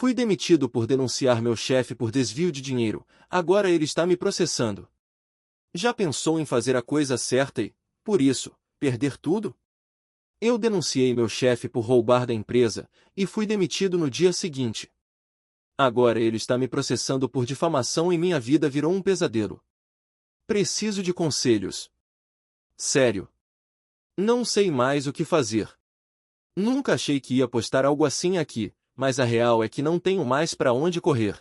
Fui demitido por denunciar meu chefe por desvio de dinheiro, agora ele está me processando. Já pensou em fazer a coisa certa e, por isso, perder tudo? Eu denunciei meu chefe por roubar da empresa, e fui demitido no dia seguinte. Agora ele está me processando por difamação e minha vida virou um pesadelo. Preciso de conselhos. Sério. Não sei mais o que fazer. Nunca achei que ia postar algo assim aqui, mas a real é que não tenho mais para onde correr.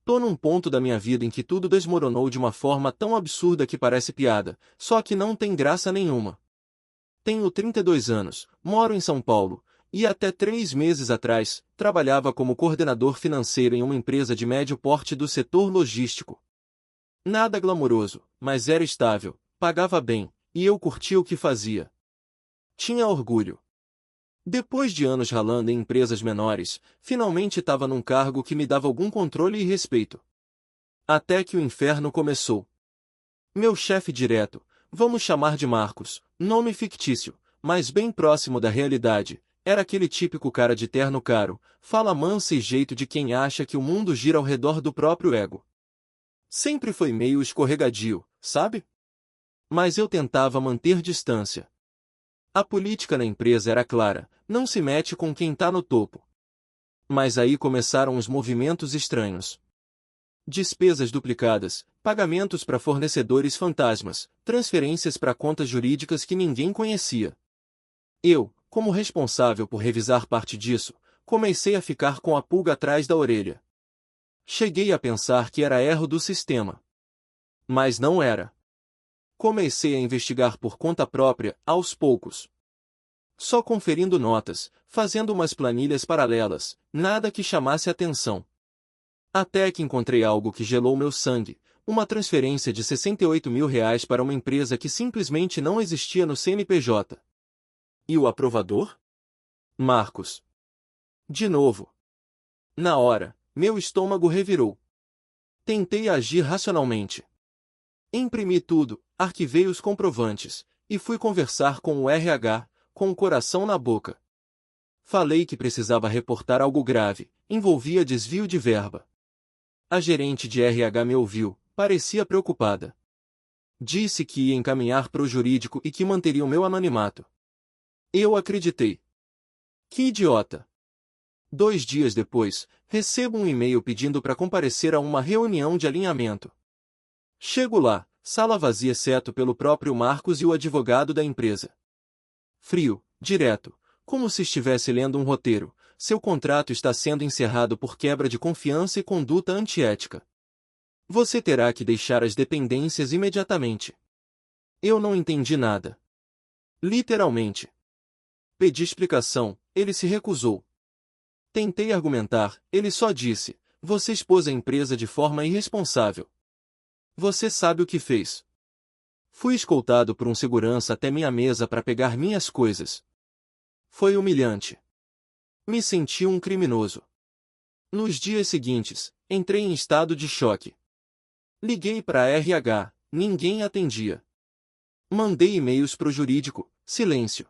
Tô num ponto da minha vida em que tudo desmoronou de uma forma tão absurda que parece piada, só que não tem graça nenhuma. Tenho 32 anos, moro em São Paulo, e até 3 meses atrás, trabalhava como coordenador financeiro em uma empresa de médio porte do setor logístico. Nada glamouroso, mas era estável, pagava bem, e eu curtia o que fazia. Tinha orgulho. Depois de anos ralando em empresas menores, finalmente estava num cargo que me dava algum controle e respeito. Até que o inferno começou. Meu chefe direto, vamos chamar de Marcos, nome fictício, mas bem próximo da realidade, era aquele típico cara de terno caro, fala mansa e jeito de quem acha que o mundo gira ao redor do próprio ego. Sempre foi meio escorregadio, sabe? Mas eu tentava manter distância. A política na empresa era clara, não se mete com quem tá no topo. Mas aí começaram os movimentos estranhos. Despesas duplicadas, pagamentos para fornecedores fantasmas, transferências para contas jurídicas que ninguém conhecia. Eu, como responsável por revisar parte disso, comecei a ficar com a pulga atrás da orelha. Cheguei a pensar que era erro do sistema. Mas não era. Comecei a investigar por conta própria, aos poucos. Só conferindo notas, fazendo umas planilhas paralelas, nada que chamasse atenção. Até que encontrei algo que gelou meu sangue, uma transferência de R$ 68 mil para uma empresa que simplesmente não existia no CNPJ. E o aprovador? Marcos. De novo. Na hora, meu estômago revirou. Tentei agir racionalmente. Imprimi tudo, arquivei os comprovantes, e fui conversar com o RH, com o coração na boca. Falei que precisava reportar algo grave, envolvia desvio de verba. A gerente de RH me ouviu, parecia preocupada. Disse que ia encaminhar para o jurídico e que manteria o meu anonimato. Eu acreditei. Que idiota! 2 dias depois, recebo um e-mail pedindo para comparecer a uma reunião de alinhamento. Chego lá, sala vazia exceto pelo próprio Marcos e o advogado da empresa. Frio, direto, como se estivesse lendo um roteiro. Seu contrato está sendo encerrado por quebra de confiança e conduta antiética. Você terá que deixar as dependências imediatamente. Eu não entendi nada. Literalmente. Pedi explicação, ele se recusou. Tentei argumentar, ele só disse: você expôs a empresa de forma irresponsável. Você sabe o que fez. Fui escoltado por um segurança até minha mesa para pegar minhas coisas. Foi humilhante. Me senti um criminoso. Nos dias seguintes, entrei em estado de choque. Liguei para a RH, ninguém atendia. Mandei e-mails para o jurídico, silêncio.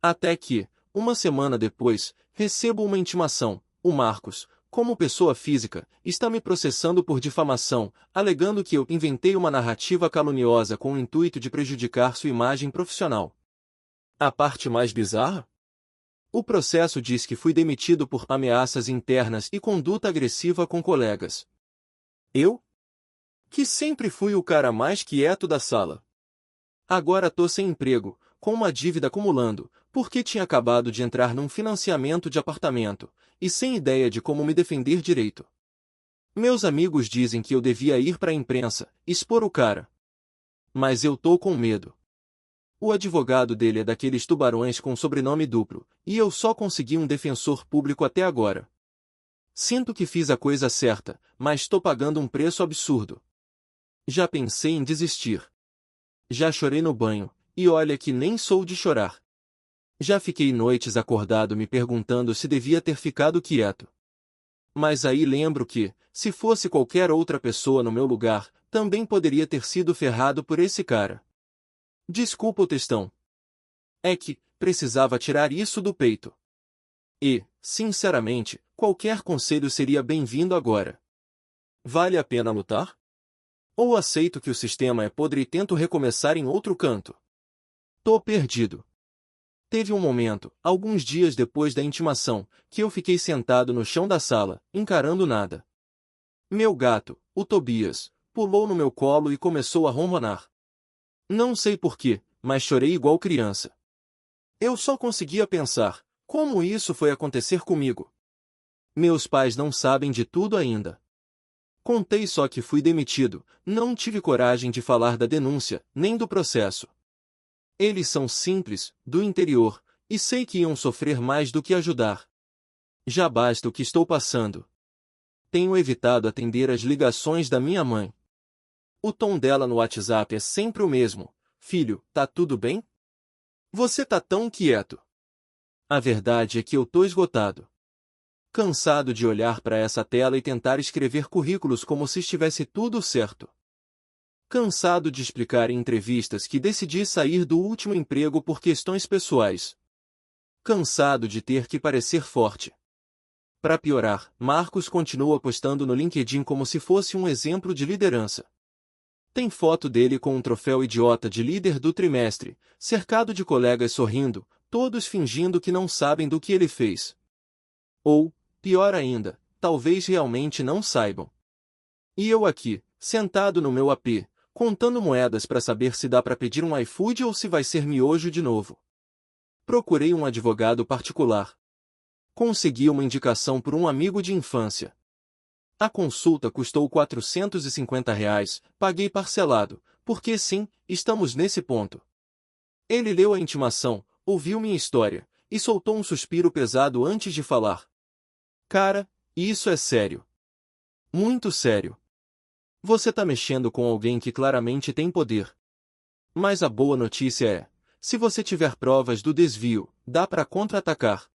Até que, uma semana depois, recebo uma intimação: o Marcos, como pessoa física, está me processando por difamação, alegando que eu inventei uma narrativa caluniosa com o intuito de prejudicar sua imagem profissional. A parte mais bizarra? O processo diz que fui demitido por ameaças internas e conduta agressiva com colegas. Eu? Que sempre fui o cara mais quieto da sala. Agora tô sem emprego, com uma dívida acumulando, porque tinha acabado de entrar num financiamento de apartamento, e sem ideia de como me defender direito. Meus amigos dizem que eu devia ir para a imprensa, expor o cara. Mas eu tô com medo. O advogado dele é daqueles tubarões com sobrenome duplo, e eu só consegui um defensor público até agora. Sinto que fiz a coisa certa, mas estou pagando um preço absurdo. Já pensei em desistir. Já chorei no banho, e olha que nem sou de chorar. Já fiquei noites acordado me perguntando se devia ter ficado quieto. Mas aí lembro que, se fosse qualquer outra pessoa no meu lugar, também poderia ter sido ferrado por esse cara. Desculpa o textão. É que, precisava tirar isso do peito. E, sinceramente, qualquer conselho seria bem-vindo agora. Vale a pena lutar? Ou aceito que o sistema é podre e tento recomeçar em outro canto? Tô perdido. Teve um momento, alguns dias depois da intimação, que eu fiquei sentado no chão da sala, encarando nada. Meu gato, o Tobias, pulou no meu colo e começou a ronronar. Não sei por quê, mas chorei igual criança. Eu só conseguia pensar, como isso foi acontecer comigo? Meus pais não sabem de tudo ainda. Contei só que fui demitido, não tive coragem de falar da denúncia, nem do processo. Eles são simples, do interior, e sei que iam sofrer mais do que ajudar. Já basta o que estou passando. Tenho evitado atender as ligações da minha mãe. O tom dela no WhatsApp é sempre o mesmo. Filho, tá tudo bem? Você tá tão quieto. A verdade é que eu tô esgotado. Cansado de olhar para essa tela e tentar escrever currículos como se estivesse tudo certo. Cansado de explicar em entrevistas que decidi sair do último emprego por questões pessoais. Cansado de ter que parecer forte. Para piorar, Marcos continua postando no LinkedIn como se fosse um exemplo de liderança. Tem foto dele com um troféu idiota de líder do trimestre, cercado de colegas sorrindo, todos fingindo que não sabem do que ele fez. Ou, pior ainda, talvez realmente não saibam. E eu aqui, sentado no meu AP, contando moedas para saber se dá para pedir um iFood ou se vai ser miojo de novo. Procurei um advogado particular. Consegui uma indicação por um amigo de infância. A consulta custou R$ 450, paguei parcelado, porque sim, estamos nesse ponto. Ele leu a intimação, ouviu minha história, e soltou um suspiro pesado antes de falar. Cara, isso é sério. Muito sério. Você tá mexendo com alguém que claramente tem poder. Mas a boa notícia é, se você tiver provas do desvio, dá para contra-atacar.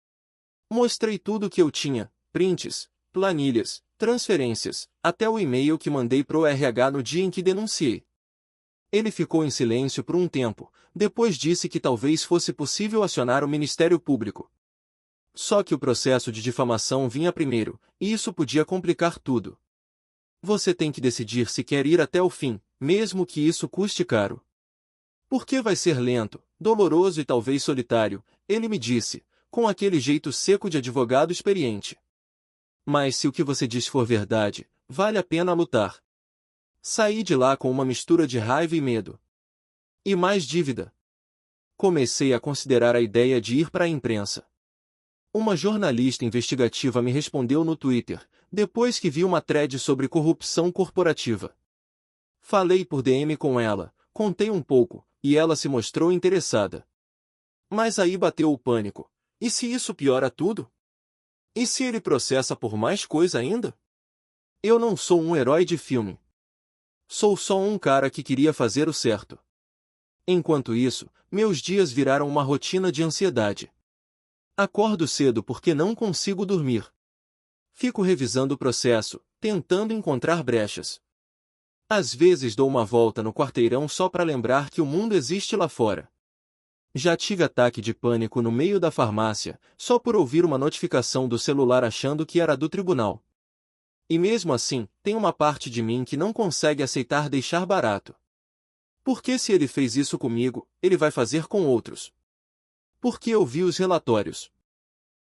Mostrei tudo o que eu tinha, prints, planilhas, transferências, até o e-mail que mandei pro RH no dia em que denunciei. Ele ficou em silêncio por um tempo, depois disse que talvez fosse possível acionar o Ministério Público. Só que o processo de difamação vinha primeiro, e isso podia complicar tudo. Você tem que decidir se quer ir até o fim, mesmo que isso custe caro. Porque vai ser lento, doloroso e talvez solitário, ele me disse, com aquele jeito seco de advogado experiente. Mas se o que você diz for verdade, vale a pena lutar. Saí de lá com uma mistura de raiva e medo. E mais dívida. Comecei a considerar a ideia de ir para a imprensa. Uma jornalista investigativa me respondeu no Twitter, depois que vi uma thread sobre corrupção corporativa. Falei por DM com ela, contei um pouco, e ela se mostrou interessada. Mas aí bateu o pânico. E se isso piora tudo? E se ele processa por mais coisa ainda? Eu não sou um herói de filme. Sou só um cara que queria fazer o certo. Enquanto isso, meus dias viraram uma rotina de ansiedade. Acordo cedo porque não consigo dormir. Fico revisando o processo, tentando encontrar brechas. Às vezes dou uma volta no quarteirão só para lembrar que o mundo existe lá fora. Já tive ataque de pânico no meio da farmácia, só por ouvir uma notificação do celular achando que era do tribunal. E mesmo assim, tem uma parte de mim que não consegue aceitar deixar barato. Porque se ele fez isso comigo, ele vai fazer com outros. Porque eu vi os relatórios.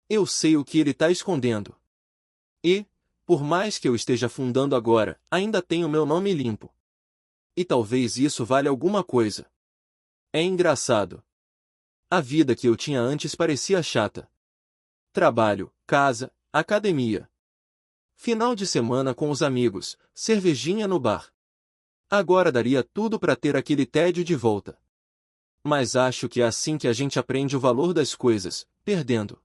Eu sei o que ele está escondendo. E, por mais que eu esteja afundando agora, ainda tenho meu nome limpo. E talvez isso valha alguma coisa. É engraçado. A vida que eu tinha antes parecia chata. Trabalho, casa, academia. Final de semana com os amigos, cervejinha no bar. Agora daria tudo para ter aquele tédio de volta. Mas acho que é assim que a gente aprende o valor das coisas, perdendo.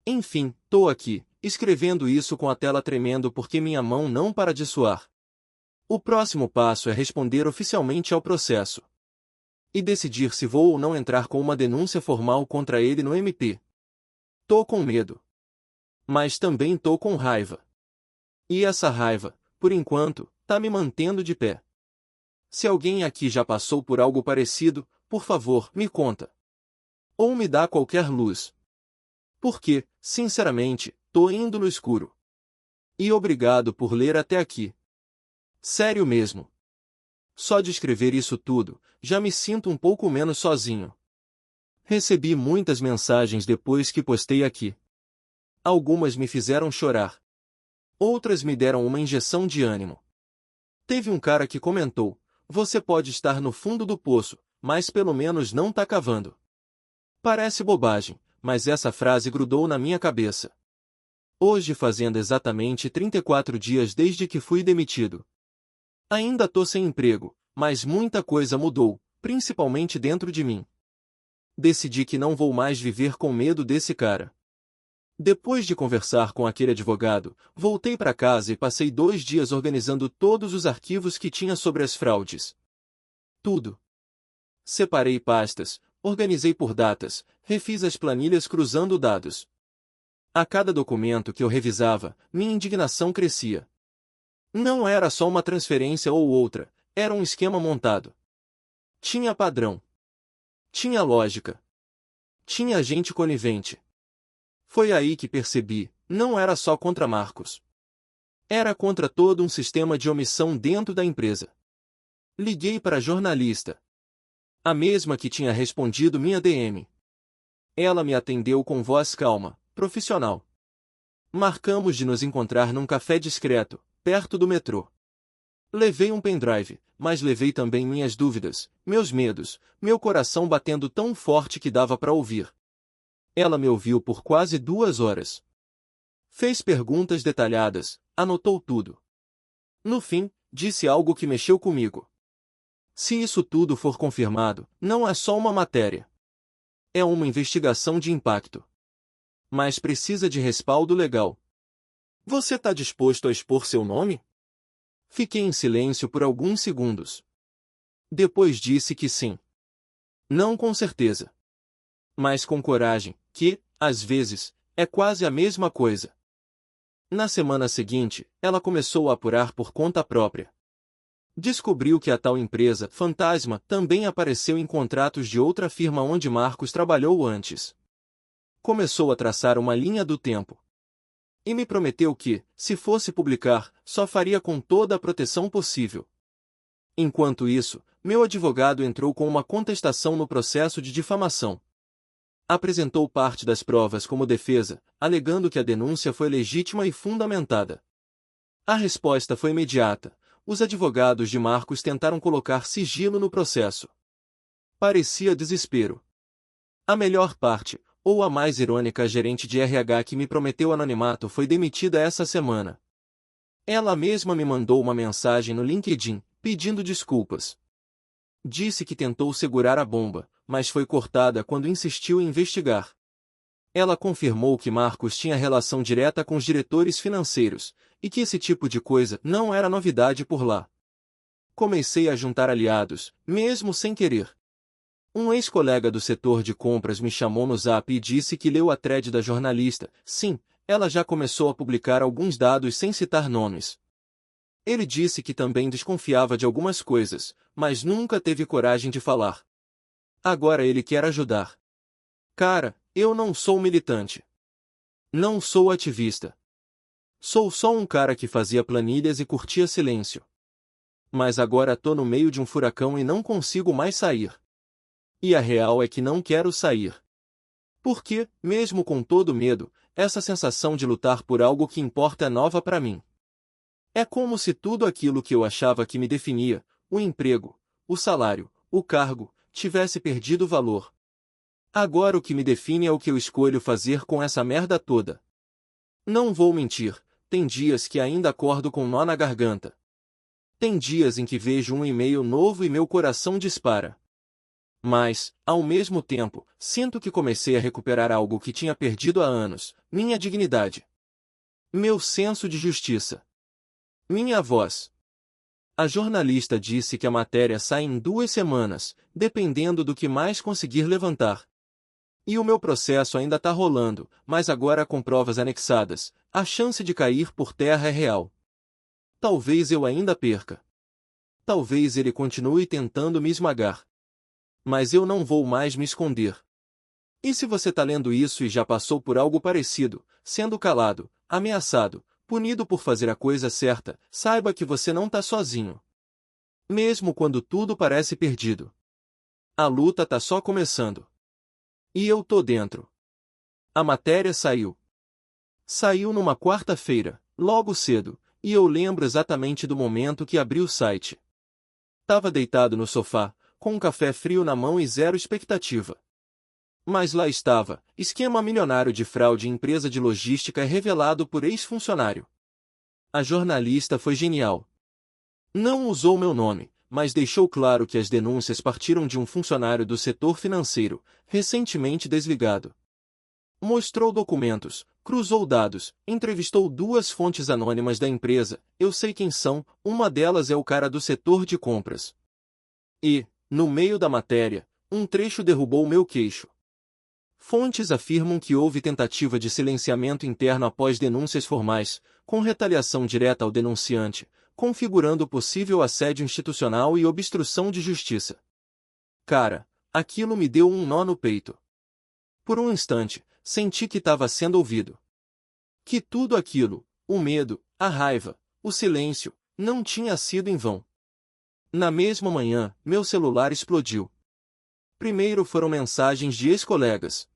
Enfim, tô aqui, escrevendo isso com a tela tremendo porque minha mão não para de suar. O próximo passo é responder oficialmente ao processo. E decidir se vou ou não entrar com uma denúncia formal contra ele no MP. Tô com medo. Mas também tô com raiva. E essa raiva, por enquanto, tá me mantendo de pé. Se alguém aqui já passou por algo parecido, por favor, me conta. Ou me dá qualquer luz. Porque, sinceramente, tô indo no escuro. E obrigado por ler até aqui. Sério mesmo. Só de escrever isso tudo, já me sinto um pouco menos sozinho. Recebi muitas mensagens depois que postei aqui. Algumas me fizeram chorar. Outras me deram uma injeção de ânimo. Teve um cara que comentou: você pode estar no fundo do poço, mas pelo menos não tá cavando. Parece bobagem, mas essa frase grudou na minha cabeça. Hoje fazendo exatamente 34 dias desde que fui demitido. Ainda tô sem emprego, mas muita coisa mudou, principalmente dentro de mim. Decidi que não vou mais viver com medo desse cara. Depois de conversar com aquele advogado, voltei para casa e passei 2 dias organizando todos os arquivos que tinha sobre as fraudes. Tudo. Separei pastas, organizei por datas, refiz as planilhas cruzando dados. A cada documento que eu revisava, minha indignação crescia. Não era só uma transferência ou outra, era um esquema montado. Tinha padrão. Tinha lógica. Tinha gente conivente. Foi aí que percebi, não era só contra Marcos. Era contra todo um sistema de omissão dentro da empresa. Liguei para a jornalista. A mesma que tinha respondido minha DM. Ela me atendeu com voz calma, profissional. Marcamos de nos encontrar num café discreto, perto do metrô. Levei um pendrive, mas levei também minhas dúvidas, meus medos, meu coração batendo tão forte que dava para ouvir. Ela me ouviu por quase 2 horas. Fez perguntas detalhadas, anotou tudo. No fim, disse algo que mexeu comigo. Se isso tudo for confirmado, não é só uma matéria. É uma investigação de impacto. Mas precisa de respaldo legal. Você está disposto a expor seu nome? Fiquei em silêncio por alguns segundos. Depois disse que sim. Não com certeza. Mas com coragem, que, às vezes, é quase a mesma coisa. Na semana seguinte, ela começou a apurar por conta própria. Descobriu que a tal empresa, fantasma, também apareceu em contratos de outra firma onde Marcos trabalhou antes. Começou a traçar uma linha do tempo. E me prometeu que, se fosse publicar, só faria com toda a proteção possível. Enquanto isso, meu advogado entrou com uma contestação no processo de difamação. Apresentou parte das provas como defesa, alegando que a denúncia foi legítima e fundamentada. A resposta foi imediata. Os advogados de Marcos tentaram colocar sigilo no processo. Parecia desespero. A melhor parte, ou a mais irônica, a gerente de RH que me prometeu anonimato foi demitida essa semana. Ela mesma me mandou uma mensagem no LinkedIn, pedindo desculpas. Disse que tentou segurar a bomba, mas foi cortada quando insistiu em investigar. Ela confirmou que Marcos tinha relação direta com os diretores financeiros, e que esse tipo de coisa não era novidade por lá. Comecei a juntar aliados, mesmo sem querer. Um ex-colega do setor de compras me chamou no Zap e disse que leu a thread da jornalista. Sim, ela já começou a publicar alguns dados sem citar nomes. Ele disse que também desconfiava de algumas coisas, mas nunca teve coragem de falar. Agora ele quer ajudar. Cara, eu não sou militante. Não sou ativista. Sou só um cara que fazia planilhas e curtia silêncio. Mas agora tô no meio de um furacão e não consigo mais sair. E a real é que não quero sair. Porque, mesmo com todo medo, essa sensação de lutar por algo que importa é nova para mim. É como se tudo aquilo que eu achava que me definia, o emprego, o salário, o cargo, tivesse perdido valor. Agora o que me define é o que eu escolho fazer com essa merda toda. Não vou mentir, tem dias que ainda acordo com nó na garganta. Tem dias em que vejo um e-mail novo e meu coração dispara. Mas, ao mesmo tempo, sinto que comecei a recuperar algo que tinha perdido há anos, minha dignidade. Meu senso de justiça. Minha voz. A jornalista disse que a matéria sai em 2 semanas, dependendo do que mais conseguir levantar. E o meu processo ainda tá rolando, mas agora com provas anexadas, a chance de cair por terra é real. Talvez eu ainda perca. Talvez ele continue tentando me esmagar. Mas eu não vou mais me esconder. E se você tá lendo isso e já passou por algo parecido, sendo calado, ameaçado, punido por fazer a coisa certa, saiba que você não tá sozinho. Mesmo quando tudo parece perdido. A luta tá só começando. E eu tô dentro. A matéria saiu. Saiu numa quarta-feira, logo cedo, e eu lembro exatamente do momento que abri o site. Tava deitado no sofá, com um café frio na mão e zero expectativa. Mas lá estava, esquema milionário de fraude em empresa de logística revelado por ex-funcionário. A jornalista foi genial. Não usou meu nome, mas deixou claro que as denúncias partiram de um funcionário do setor financeiro, recentemente desligado. Mostrou documentos, cruzou dados, entrevistou duas fontes anônimas da empresa, eu sei quem são, uma delas é o cara do setor de compras. E, no meio da matéria, um trecho derrubou meu queixo. Fontes afirmam que houve tentativa de silenciamento interno após denúncias formais, com retaliação direta ao denunciante, configurando possível assédio institucional e obstrução de justiça. Cara, aquilo me deu um nó no peito. Por um instante, senti que estava sendo ouvido. Que tudo aquilo, o medo, a raiva, o silêncio, não tinha sido em vão. Na mesma manhã, meu celular explodiu. Primeiro foram mensagens de ex-colegas.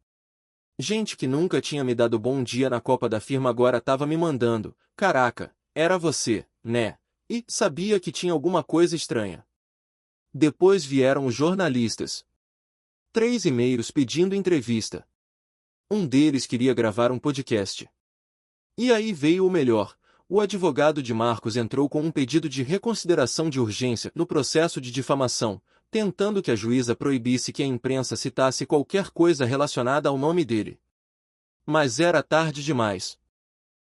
Gente que nunca tinha me dado bom dia na Copa da firma agora estava me mandando, caraca, era você, né? E sabia que tinha alguma coisa estranha. Depois vieram os jornalistas. 3 e-mails pedindo entrevista. Um deles queria gravar um podcast. E aí veio o melhor. O advogado de Marcos entrou com um pedido de reconsideração de urgência no processo de difamação, tentando que a juíza proibisse que a imprensa citasse qualquer coisa relacionada ao nome dele. Mas era tarde demais.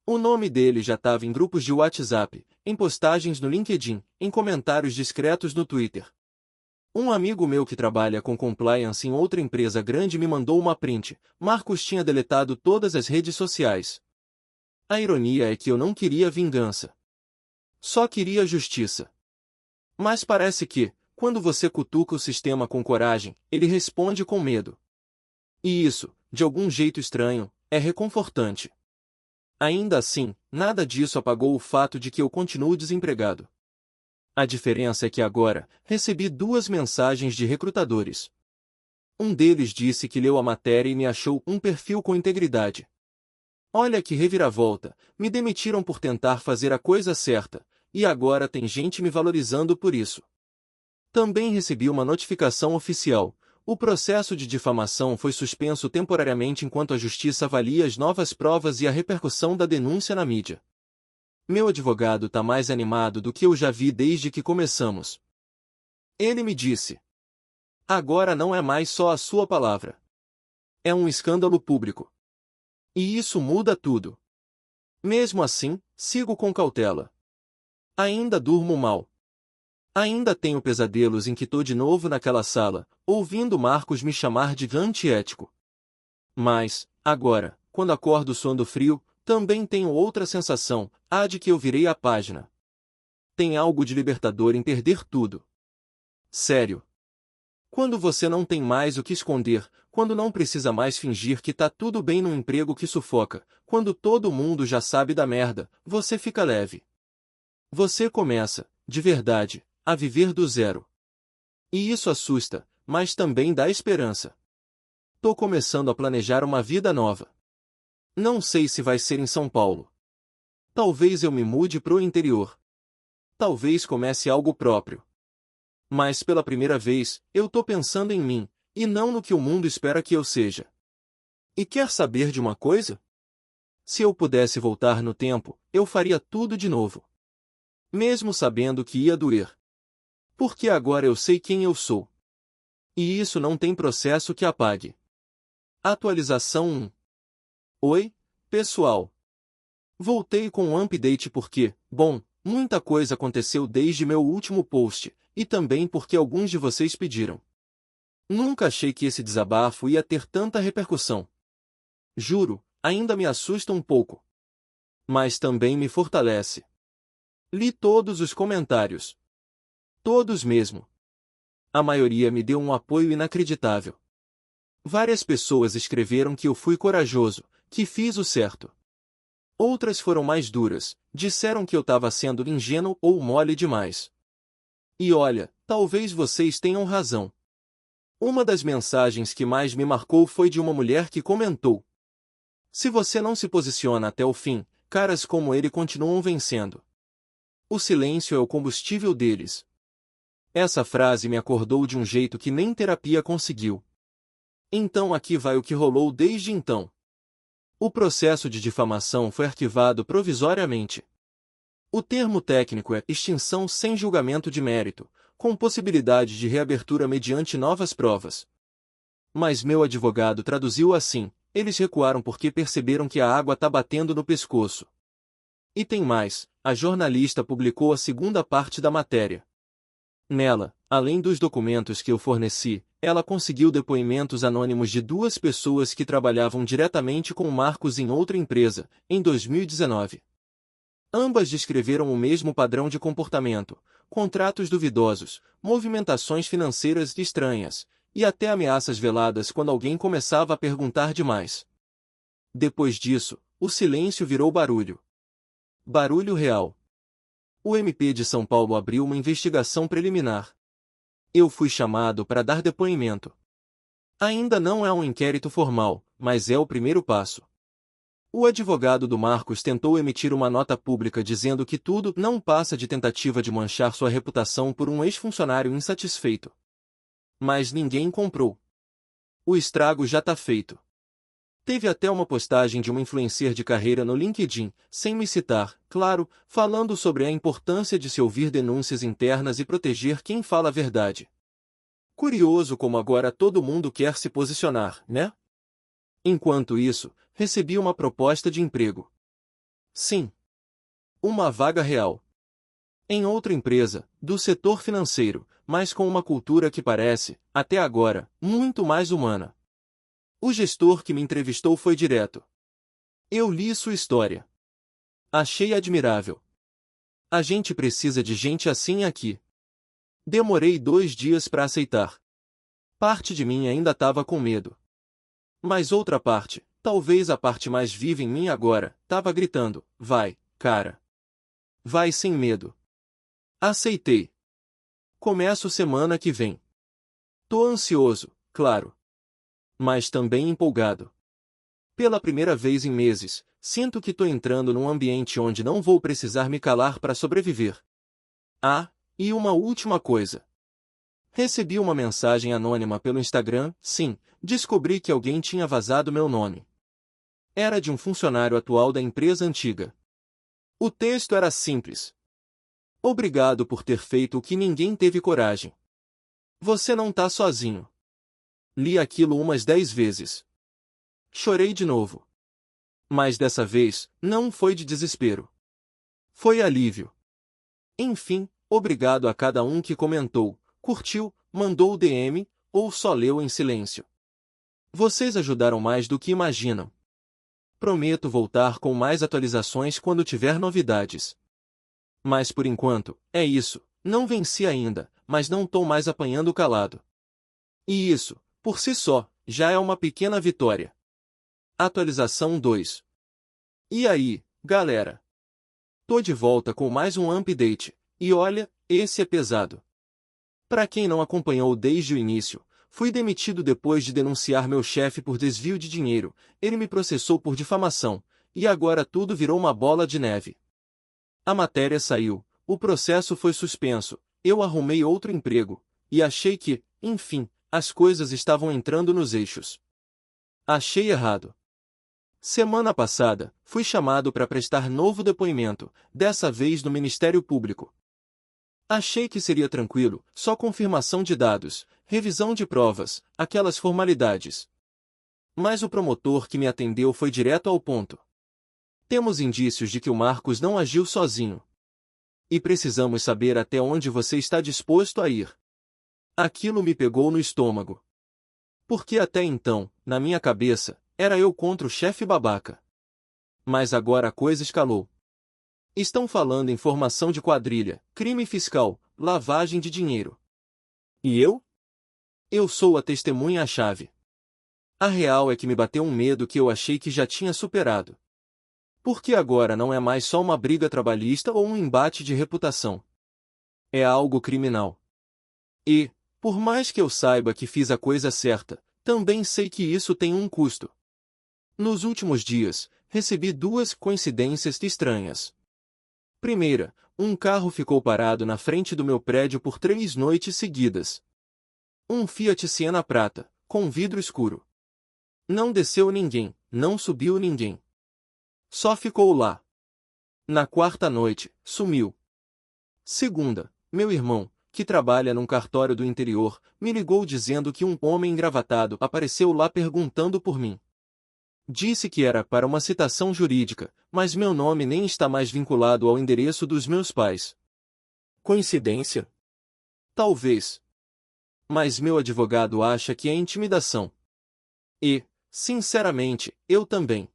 O nome dele já estava em grupos de WhatsApp, em postagens no LinkedIn, em comentários discretos no Twitter. Um amigo meu que trabalha com compliance em outra empresa grande me mandou uma print. Marcos tinha deletado todas as redes sociais. A ironia é que eu não queria vingança. Só queria justiça. Mas parece que, quando você cutuca o sistema com coragem, ele responde com medo. E isso, de algum jeito estranho, é reconfortante. Ainda assim, nada disso apagou o fato de que eu continuo desempregado. A diferença é que agora, recebi 2 mensagens de recrutadores. Um deles disse que leu a matéria e me achou um perfil com integridade. Olha que reviravolta, me demitiram por tentar fazer a coisa certa, e agora tem gente me valorizando por isso. Também recebi uma notificação oficial. O processo de difamação foi suspenso temporariamente enquanto a justiça avalia as novas provas e a repercussão da denúncia na mídia. Meu advogado tá mais animado do que eu já vi desde que começamos. Ele me disse: agora não é mais só a sua palavra. É um escândalo público. E isso muda tudo. Mesmo assim, sigo com cautela. Ainda durmo mal. Ainda tenho pesadelos em que tô de novo naquela sala, ouvindo Marcos me chamar de antiético. Mas, agora, quando acordo suando frio, também tenho outra sensação, a de que eu virei a página. Tem algo de libertador em perder tudo. Sério. Quando você não tem mais o que esconder, quando não precisa mais fingir que tá tudo bem num emprego que sufoca, quando todo mundo já sabe da merda, você fica leve. Você começa, de verdade, a viver do zero. E isso assusta, mas também dá esperança. Tô começando a planejar uma vida nova. Não sei se vai ser em São Paulo. Talvez eu me mude pro interior. Talvez comece algo próprio. Mas pela primeira vez, eu tô pensando em mim, e não no que o mundo espera que eu seja. E quer saber de uma coisa? Se eu pudesse voltar no tempo, eu faria tudo de novo. Mesmo sabendo que ia doer. Porque agora eu sei quem eu sou. E isso não tem processo que apague. Atualização 1. Oi, pessoal. Voltei com um update porque, bom, muita coisa aconteceu desde meu último post, e também porque alguns de vocês pediram. Nunca achei que esse desabafo ia ter tanta repercussão. Juro, ainda me assusta um pouco. Mas também me fortalece. Li todos os comentários. Todos mesmo. A maioria me deu um apoio inacreditável. Várias pessoas escreveram que eu fui corajoso, que fiz o certo. Outras foram mais duras, disseram que eu estava sendo ingênuo ou mole demais. E olha, talvez vocês tenham razão. Uma das mensagens que mais me marcou foi de uma mulher que comentou: se você não se posiciona até o fim, caras como ele continuam vencendo. O silêncio é o combustível deles. Essa frase me acordou de um jeito que nem terapia conseguiu. Então aqui vai o que rolou desde então. O processo de difamação foi arquivado provisoriamente. O termo técnico é extinção sem julgamento de mérito, com possibilidade de reabertura mediante novas provas. Mas meu advogado traduziu assim: eles recuaram porque perceberam que a água tá batendo no pescoço. E tem mais, a jornalista publicou a segunda parte da matéria. Nela, além dos documentos que eu forneci, ela conseguiu depoimentos anônimos de duas pessoas que trabalhavam diretamente com o Marcos em outra empresa, em 2019. Ambas descreveram o mesmo padrão de comportamento: contratos duvidosos, movimentações financeiras estranhas, e até ameaças veladas quando alguém começava a perguntar demais. Depois disso, o silêncio virou barulho. Barulho real. O MP de São Paulo abriu uma investigação preliminar. Eu fui chamado para dar depoimento. Ainda não é um inquérito formal, mas é o primeiro passo. O advogado do Marcos tentou emitir uma nota pública dizendo que tudo não passa de tentativa de manchar sua reputação por um ex-funcionário insatisfeito. Mas ninguém comprou. O estrago já está feito. Teve até uma postagem de uma influencer de carreira no LinkedIn, sem me citar, claro, falando sobre a importância de se ouvir denúncias internas e proteger quem fala a verdade. Curioso como agora todo mundo quer se posicionar, né? Enquanto isso, recebi uma proposta de emprego. Sim. Uma vaga real. Em outra empresa, do setor financeiro, mas com uma cultura que parece, até agora, muito mais humana. O gestor que me entrevistou foi direto. Eu li sua história. Achei admirável. A gente precisa de gente assim aqui. Demorei 2 dias para aceitar. Parte de mim ainda estava com medo. Mas outra parte, talvez a parte mais viva em mim agora, estava gritando: vai, cara. Vai sem medo. Aceitei. Começo semana que vem. Tô ansioso, claro. Mas também empolgado. Pela primeira vez em meses, sinto que tô entrando num ambiente onde não vou precisar me calar para sobreviver. Ah, e uma última coisa. Recebi uma mensagem anônima pelo Instagram, sim, descobri que alguém tinha vazado meu nome. Era de um funcionário atual da empresa antiga. O texto era simples. Obrigado por ter feito o que ninguém teve coragem. Você não tá sozinho. Li aquilo umas 10 vezes. Chorei de novo. Mas dessa vez, não foi de desespero. Foi alívio. Enfim, obrigado a cada um que comentou, curtiu, mandou o DM, ou só leu em silêncio. Vocês ajudaram mais do que imaginam. Prometo voltar com mais atualizações quando tiver novidades. Mas por enquanto, é isso, não venci ainda, mas não tô mais apanhando calado. E isso, por si só, já é uma pequena vitória. Atualização 2. E aí, galera? Tô de volta com mais um update, e olha, esse é pesado. Para quem não acompanhou desde o início, fui demitido depois de denunciar meu chefe por desvio de dinheiro, ele me processou por difamação, e agora tudo virou uma bola de neve. A matéria saiu, o processo foi suspenso, eu arrumei outro emprego, e achei que, enfim, as coisas estavam entrando nos eixos. Achei errado. Semana passada, fui chamado para prestar novo depoimento, dessa vez no Ministério Público. Achei que seria tranquilo, só confirmação de dados, revisão de provas, aquelas formalidades. Mas o promotor que me atendeu foi direto ao ponto. Temos indícios de que o Marcos não agiu sozinho. E precisamos saber até onde você está disposto a ir. Aquilo me pegou no estômago. Porque até então, na minha cabeça, era eu contra o chefe babaca. Mas agora a coisa escalou. Estão falando em formação de quadrilha, crime fiscal, lavagem de dinheiro. E eu? Eu sou a testemunha-chave. A real é que me bateu um medo que eu achei que já tinha superado. Porque agora não é mais só uma briga trabalhista ou um embate de reputação. É algo criminal. E, por mais que eu saiba que fiz a coisa certa, também sei que isso tem um custo. Nos últimos dias, recebi duas coincidências estranhas. Primeira, um carro ficou parado na frente do meu prédio por 3 noites seguidas. Um Fiat Siena prata, com vidro escuro. Não desceu ninguém, não subiu ninguém. Só ficou lá. Na quarta noite, sumiu. Segunda, meu irmão, que trabalha num cartório do interior, me ligou dizendo que um homem engravatado apareceu lá perguntando por mim. Disse que era para uma citação jurídica, mas meu nome nem está mais vinculado ao endereço dos meus pais. Coincidência? Talvez. Mas meu advogado acha que é intimidação. E, sinceramente, eu também.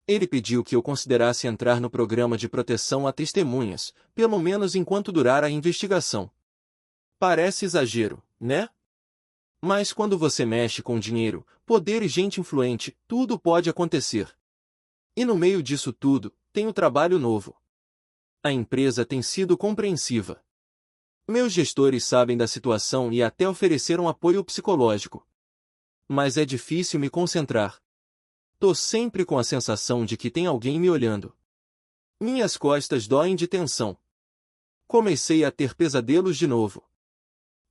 Ele pediu que eu considerasse entrar no programa de proteção a testemunhas, pelo menos enquanto durar a investigação. Parece exagero, né? Mas quando você mexe com dinheiro, poder e gente influente, tudo pode acontecer. E no meio disso tudo, tem o trabalho novo. A empresa tem sido compreensiva. Meus gestores sabem da situação e até ofereceram apoio psicológico. Mas é difícil me concentrar. Tô sempre com a sensação de que tem alguém me olhando. Minhas costas doem de tensão. Comecei a ter pesadelos de novo.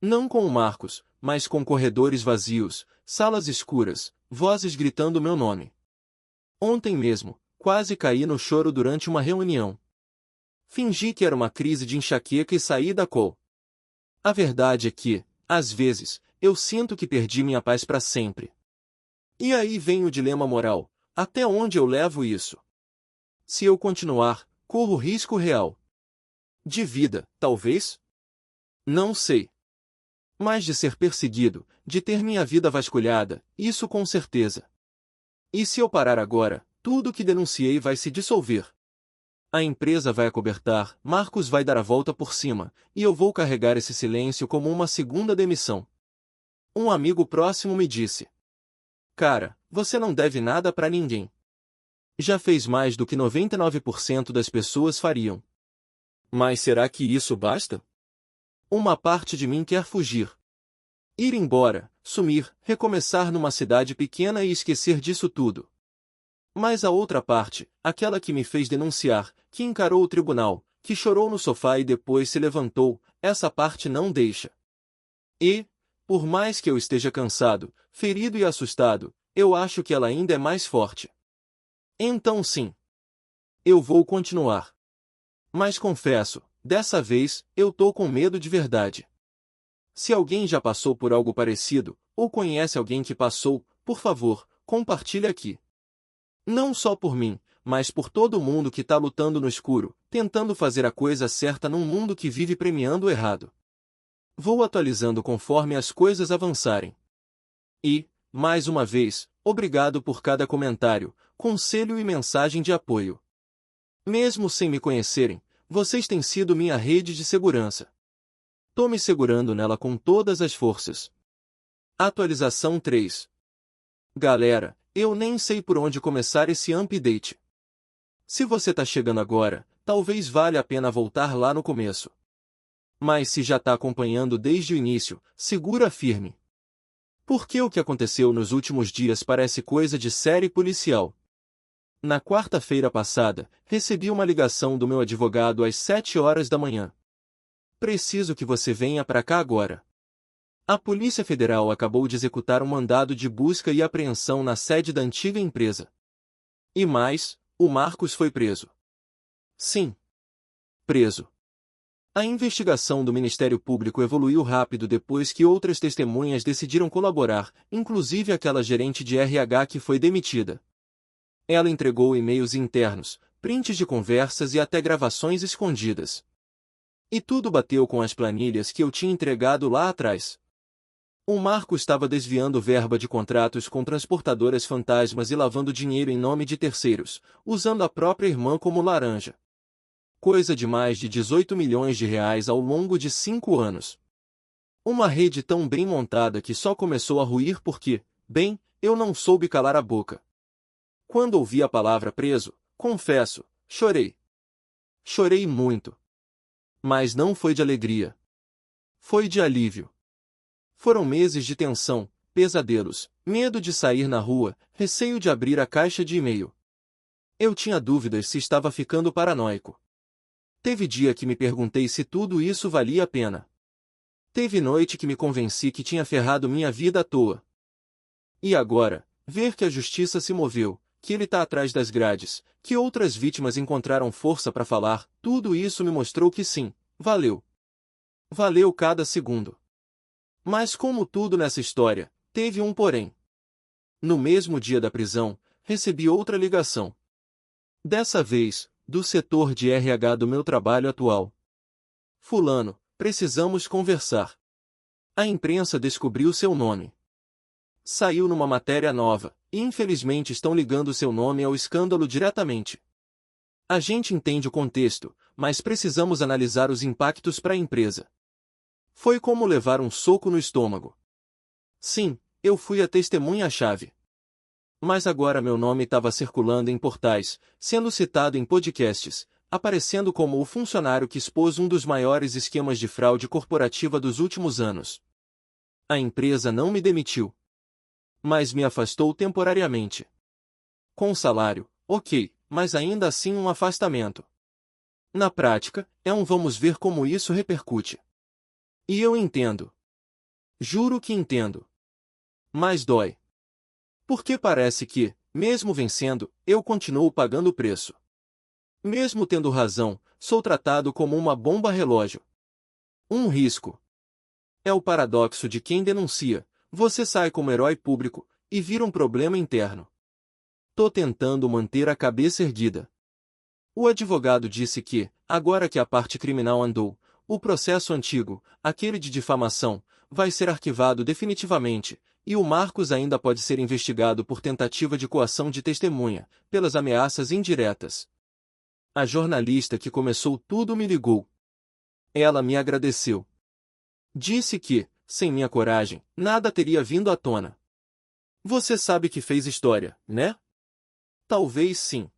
Não com o Marcos, mas com corredores vazios, salas escuras, vozes gritando meu nome. Ontem mesmo, quase caí no choro durante uma reunião. Fingi que era uma crise de enxaqueca e saí da call. A verdade é que, às vezes, eu sinto que perdi minha paz para sempre. E aí vem o dilema moral: até onde eu levo isso? Se eu continuar, corro risco real. De vida, talvez? Não sei. Mas de ser perseguido, de ter minha vida vasculhada, isso com certeza. E se eu parar agora, tudo que denunciei vai se dissolver. A empresa vai acobertar, Marcos vai dar a volta por cima, e eu vou carregar esse silêncio como uma segunda demissão. Um amigo próximo me disse: Cara, você não deve nada pra ninguém. Já fez mais do que 99% das pessoas fariam. Mas será que isso basta? Uma parte de mim quer fugir. Ir embora, sumir, recomeçar numa cidade pequena e esquecer disso tudo. Mas a outra parte, aquela que me fez denunciar, que encarou o tribunal, que chorou no sofá e depois se levantou, essa parte não deixa. E, por mais que eu esteja cansado, ferido e assustado, eu acho que ela ainda é mais forte. Então sim, eu vou continuar. Mas confesso, dessa vez, eu tô com medo de verdade. Se alguém já passou por algo parecido, ou conhece alguém que passou, por favor, compartilhe aqui. Não só por mim, mas por todo mundo que tá lutando no escuro, tentando fazer a coisa certa num mundo que vive premiando o errado. Vou atualizando conforme as coisas avançarem. E, mais uma vez, obrigado por cada comentário, conselho e mensagem de apoio. Mesmo sem me conhecerem, vocês têm sido minha rede de segurança. Tô me segurando nela com todas as forças. Atualização 3. Galera, eu nem sei por onde começar esse update. Se você tá chegando agora, talvez valha a pena voltar lá no começo. Mas se já tá acompanhando desde o início, segura firme. Porque o que aconteceu nos últimos dias parece coisa de série policial. Na quarta-feira passada, recebi uma ligação do meu advogado às 7 horas da manhã. Preciso que você venha para cá agora. A Polícia Federal acabou de executar um mandado de busca e apreensão na sede da antiga empresa. E mais, o Marcos foi preso. Sim. Preso. A investigação do Ministério Público evoluiu rápido depois que outras testemunhas decidiram colaborar, inclusive aquela gerente de RH que foi demitida. Ela entregou e-mails internos, prints de conversas e até gravações escondidas. E tudo bateu com as planilhas que eu tinha entregado lá atrás. O Marco estava desviando verba de contratos com transportadoras fantasmas e lavando dinheiro em nome de terceiros, usando a própria irmã como laranja. Coisa de mais de 18 milhões de reais ao longo de 5 anos. Uma rede tão bem montada que só começou a ruir porque, bem, eu não soube calar a boca. Quando ouvi a palavra preso, confesso, chorei. Chorei muito. Mas não foi de alegria. Foi de alívio. Foram meses de tensão, pesadelos, medo de sair na rua, receio de abrir a caixa de e-mail. Eu tinha dúvidas se estava ficando paranoico. Teve dia que me perguntei se tudo isso valia a pena. Teve noite que me convenci que tinha ferrado minha vida à toa. E agora, ver que a justiça se moveu, que ele está atrás das grades, que outras vítimas encontraram força para falar, tudo isso me mostrou que sim, valeu. Valeu cada segundo. Mas como tudo nessa história, teve um porém. No mesmo dia da prisão, recebi outra ligação. Dessa vez, do setor de RH do meu trabalho atual. Fulano, precisamos conversar. A imprensa descobriu seu nome. Saiu numa matéria nova, e infelizmente estão ligando seu nome ao escândalo diretamente. A gente entende o contexto, mas precisamos analisar os impactos para a empresa. Foi como levar um soco no estômago. Sim, eu fui a testemunha-chave. Mas agora meu nome estava circulando em portais, sendo citado em podcasts, aparecendo como o funcionário que expôs um dos maiores esquemas de fraude corporativa dos últimos anos. A empresa não me demitiu, mas me afastou temporariamente. Com salário, ok, mas ainda assim um afastamento. Na prática, é um vamos ver como isso repercute. E eu entendo. Juro que entendo. Mas dói. Porque parece que, mesmo vencendo, eu continuo pagando o preço. Mesmo tendo razão, sou tratado como uma bomba relógio. Um risco. É o paradoxo de quem denuncia, você sai como herói público, e vira um problema interno. Tô tentando manter a cabeça erguida. O advogado disse que, agora que a parte criminal andou, o processo antigo, aquele de difamação, vai ser arquivado definitivamente, e o Marcos ainda pode ser investigado por tentativa de coação de testemunha, pelas ameaças indiretas. A jornalista que começou tudo me ligou. Ela me agradeceu. Disse que, sem minha coragem, nada teria vindo à tona. Você sabe que fez história, né? Talvez sim.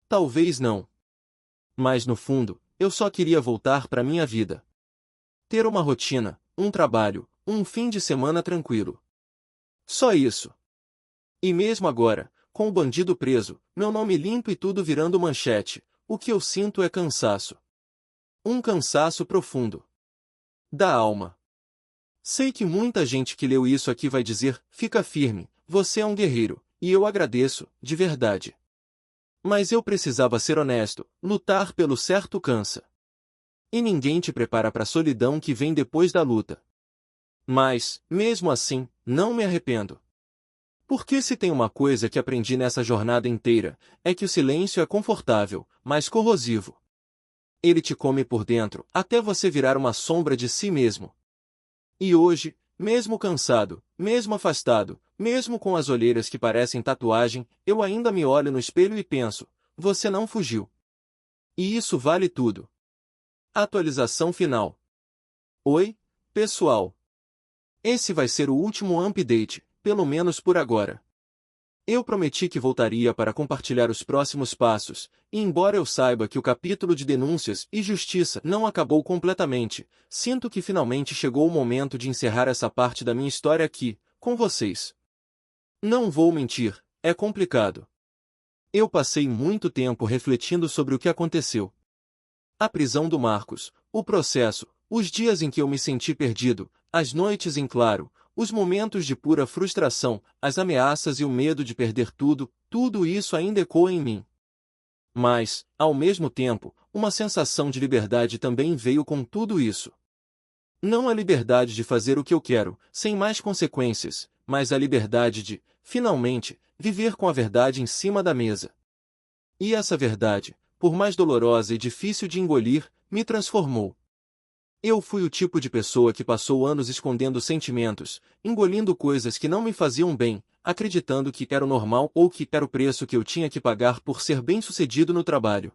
Talvez não. Mas no fundo, eu só queria voltar para minha vida. Ter uma rotina, um trabalho, um fim de semana tranquilo. Só isso. E mesmo agora, com o bandido preso, meu nome limpo e tudo virando manchete, o que eu sinto é cansaço. Um cansaço profundo. Da alma. Sei que muita gente que leu isso aqui vai dizer, fica firme, você é um guerreiro, e eu agradeço, de verdade. Mas eu precisava ser honesto, lutar pelo certo cansa. E ninguém te prepara para a solidão que vem depois da luta. Mas, mesmo assim, não me arrependo. Porque se tem uma coisa que aprendi nessa jornada inteira, é que o silêncio é confortável, mas corrosivo. Ele te come por dentro, até você virar uma sombra de si mesmo. E hoje, mesmo cansado, mesmo afastado, mesmo com as olheiras que parecem tatuagem, eu ainda me olho no espelho e penso, você não fugiu. E isso vale tudo. Atualização final. Oi, pessoal. Esse vai ser o último update, pelo menos por agora. Eu prometi que voltaria para compartilhar os próximos passos, e embora eu saiba que o capítulo de denúncias e justiça não acabou completamente, sinto que finalmente chegou o momento de encerrar essa parte da minha história aqui, com vocês. Não vou mentir, é complicado. Eu passei muito tempo refletindo sobre o que aconteceu. A prisão do Marcos, o processo, os dias em que eu me senti perdido, as noites em claro, os momentos de pura frustração, as ameaças e o medo de perder tudo, tudo isso ainda ecoa em mim. Mas, ao mesmo tempo, uma sensação de liberdade também veio com tudo isso. Não a liberdade de fazer o que eu quero, sem mais consequências, mas a liberdade de, finalmente, viver com a verdade em cima da mesa. E essa verdade, por mais dolorosa e difícil de engolir, me transformou. Eu fui o tipo de pessoa que passou anos escondendo sentimentos, engolindo coisas que não me faziam bem, acreditando que era o normal ou que era o preço que eu tinha que pagar por ser bem-sucedido no trabalho.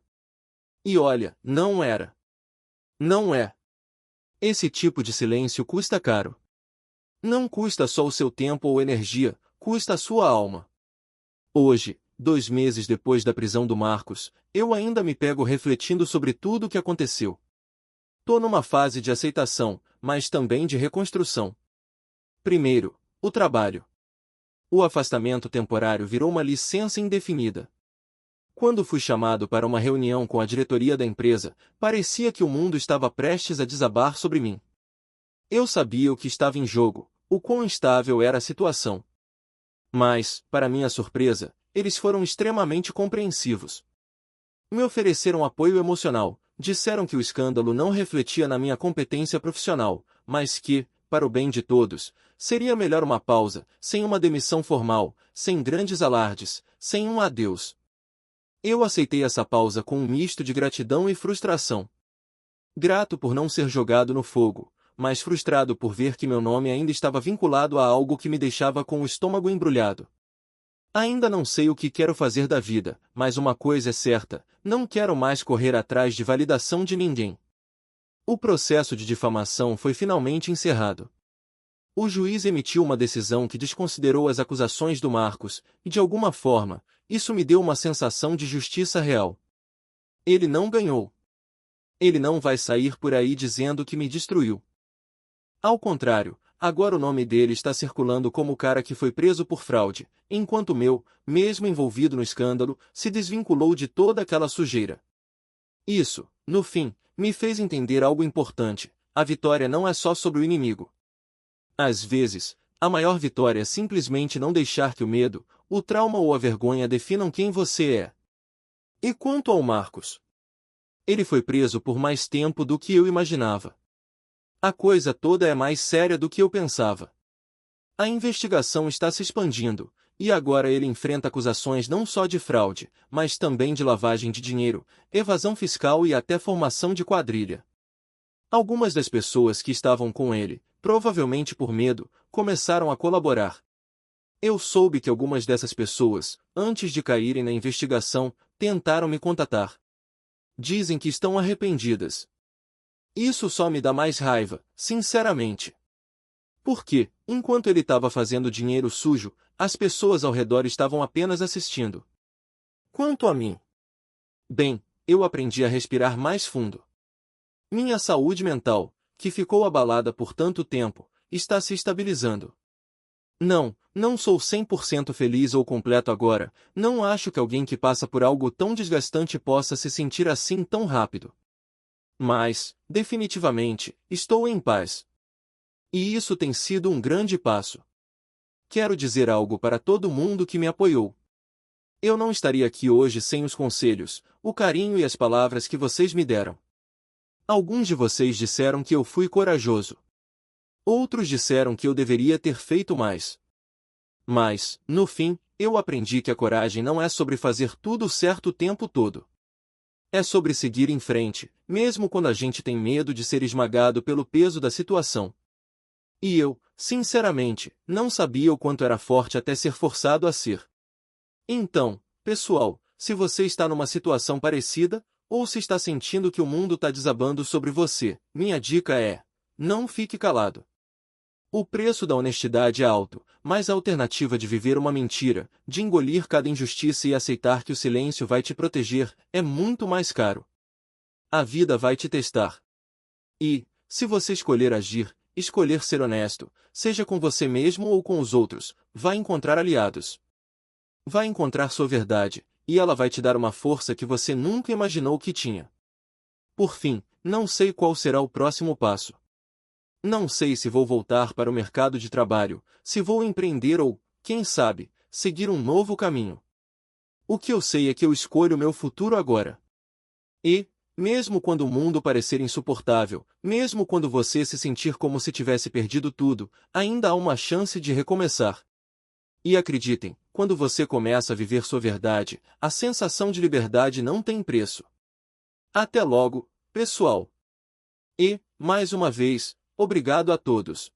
E olha, não era. Não é. Esse tipo de silêncio custa caro. Não custa só o seu tempo ou energia, custa a sua alma. Hoje, 2 meses depois da prisão do Marcos, eu ainda me pego refletindo sobre tudo o que aconteceu. Tô numa fase de aceitação, mas também de reconstrução. Primeiro, o trabalho. O afastamento temporário virou uma licença indefinida. Quando fui chamado para uma reunião com a diretoria da empresa, parecia que o mundo estava prestes a desabar sobre mim. Eu sabia o que estava em jogo, o quão instável era a situação. Mas, para minha surpresa, eles foram extremamente compreensivos. Me ofereceram apoio emocional, disseram que o escândalo não refletia na minha competência profissional, mas que, para o bem de todos, seria melhor uma pausa, sem uma demissão formal, sem grandes alardes, sem um adeus. Eu aceitei essa pausa com um misto de gratidão e frustração. Grato por não ser jogado no fogo, mas frustrado por ver que meu nome ainda estava vinculado a algo que me deixava com o estômago embrulhado. Ainda não sei o que quero fazer da vida, mas uma coisa é certa, não quero mais correr atrás de validação de ninguém. O processo de difamação foi finalmente encerrado. O juiz emitiu uma decisão que desconsiderou as acusações do Marcos, e de alguma forma, isso me deu uma sensação de justiça real. Ele não ganhou. Ele não vai sair por aí dizendo que me destruiu. Ao contrário, agora o nome dele está circulando como o cara que foi preso por fraude, enquanto o meu, mesmo envolvido no escândalo, se desvinculou de toda aquela sujeira. Isso, no fim, me fez entender algo importante: a vitória não é só sobre o inimigo. Às vezes, a maior vitória é simplesmente não deixar que o medo, o trauma ou a vergonha definam quem você é. E quanto ao Marcos? Ele foi preso por mais tempo do que eu imaginava. A coisa toda é mais séria do que eu pensava. A investigação está se expandindo, e agora ele enfrenta acusações não só de fraude, mas também de lavagem de dinheiro, evasão fiscal e até formação de quadrilha. Algumas das pessoas que estavam com ele, provavelmente por medo, começaram a colaborar. Eu soube que algumas dessas pessoas, antes de caírem na investigação, tentaram me contatar. Dizem que estão arrependidas. Isso só me dá mais raiva, sinceramente. Porque, enquanto ele estava fazendo dinheiro sujo, as pessoas ao redor estavam apenas assistindo. Quanto a mim, bem, eu aprendi a respirar mais fundo. Minha saúde mental, que ficou abalada por tanto tempo, está se estabilizando. Não sou 100% feliz ou completo agora, não acho que alguém que passa por algo tão desgastante possa se sentir assim tão rápido. Mas, definitivamente, estou em paz. E isso tem sido um grande passo. Quero dizer algo para todo mundo que me apoiou. Eu não estaria aqui hoje sem os conselhos, o carinho e as palavras que vocês me deram. Alguns de vocês disseram que eu fui corajoso. Outros disseram que eu deveria ter feito mais. Mas, no fim, eu aprendi que a coragem não é sobre fazer tudo certo o tempo todo. É sobre seguir em frente, mesmo quando a gente tem medo de ser esmagado pelo peso da situação. E eu, sinceramente, não sabia o quanto era forte até ser forçado a ser. Então, pessoal, se você está numa situação parecida, ou se está sentindo que o mundo está desabando sobre você, minha dica é: não fique calado. O preço da honestidade é alto, mas a alternativa de viver uma mentira, de engolir cada injustiça e aceitar que o silêncio vai te proteger, é muito mais caro. A vida vai te testar. E, se você escolher agir, escolher ser honesto, seja com você mesmo ou com os outros, vai encontrar aliados. Vai encontrar sua verdade, e ela vai te dar uma força que você nunca imaginou que tinha. Por fim, não sei qual será o próximo passo. Não sei se vou voltar para o mercado de trabalho, se vou empreender ou, quem sabe, seguir um novo caminho. O que eu sei é que eu escolho meu futuro agora. E, mesmo quando o mundo parecer insuportável, mesmo quando você se sentir como se tivesse perdido tudo, ainda há uma chance de recomeçar. E acreditem, quando você começa a viver sua verdade, a sensação de liberdade não tem preço. Até logo, pessoal. E, mais uma vez, obrigado a todos.